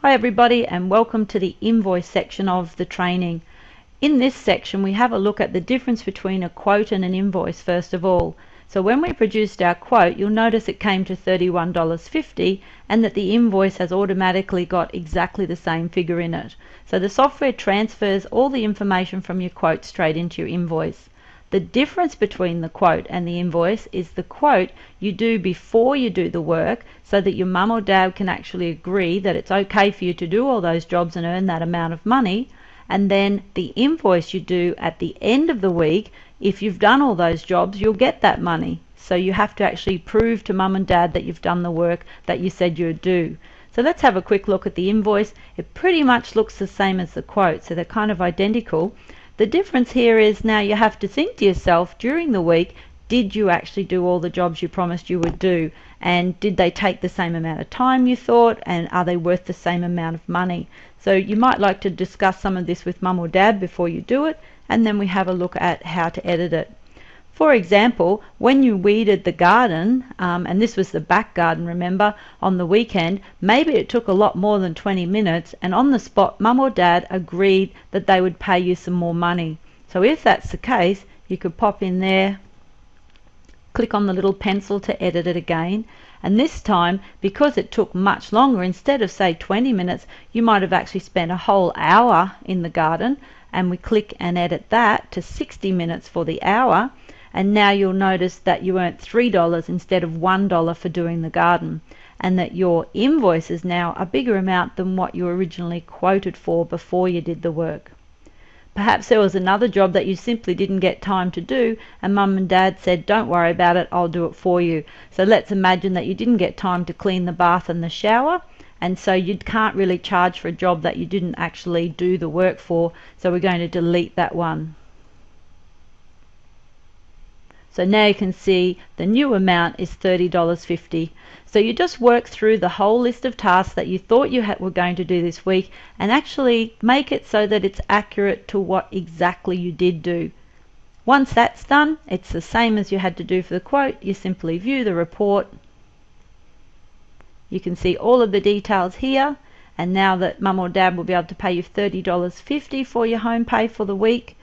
Hi everybody, and welcome to the invoice section of the training. In this section we have a look at the difference between a quote and an invoice first of all. So when we produced our quote, you'll notice it came to $31.50 and that the invoice has automatically got exactly the same figure in it. So the software transfers all the information from your quote straight into your invoice. The difference between the quote and the invoice is the quote you do before you do the work so that your mum or dad can actually agree that it's okay for you to do all those jobs and earn that amount of money, and then the invoice you do at the end of the week. If you've done all those jobs, you'll get that money. So you have to actually prove to mum and dad that you've done the work that you said you'd do. So let's have a quick look at the invoice. It pretty much looks the same as the quote, so they're kind of identical. The difference here is now you have to think to yourself during the week, did you actually do all the jobs you promised you would do? And did they take the same amount of time you thought? And are they worth the same amount of money? So you might like to discuss some of this with mum or dad before you do it, and then we have a look at how to edit it. For example, when you weeded the garden, and this was the back garden, remember, on the weekend, maybe it took a lot more than 20 minutes, and on the spot mum or dad agreed that they would pay you some more money. So if that's the case, you could pop in there, click on the little pencil to edit it again, and this time, because it took much longer, instead of say 20 minutes, you might have actually spent a whole hour in the garden, and we click and edit that to 60 minutes for the hour. And now you'll notice that you earned $3 instead of $1 for doing the garden, and that your invoice is now a bigger amount than what you originally quoted for before you did the work. Perhaps there was another job that you simply didn't get time to do, and mum and dad said, don't worry about it, I'll do it for you. So let's imagine that you didn't get time to clean the bath and the shower, and so you can't really charge for a job that you didn't actually do the work for, so we're going to delete that one. So now you can see the new amount is $30.50. So you just work through the whole list of tasks that you thought you were going to do this week and actually make it so that it's accurate to what exactly you did do. Once that's done, it's the same as you had to do for the quote. You simply view the report. You can see all of the details here, and now that mum or dad will be able to pay you $30.50 for your home pay for the week.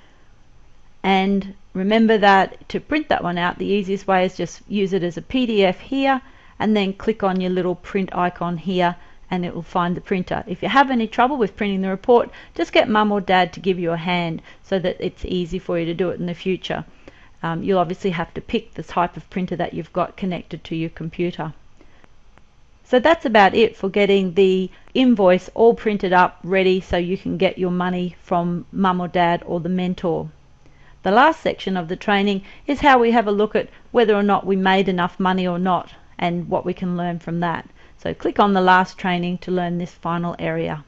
And remember that to print that one out, the easiest way is just use it as a PDF here and then click on your little print icon here and it will find the printer. If you have any trouble with printing the report, just get mum or dad to give you a hand so that it's easy for you to do it in the future. You'll obviously have to pick the type of printer that you've got connected to your computer. So that's about it for getting the invoice all printed up, ready so you can get your money from mum or dad or the mentor. The last section of the training is how we have a look at whether or not we made enough money or not and what we can learn from that. So click on the last training to learn this final area.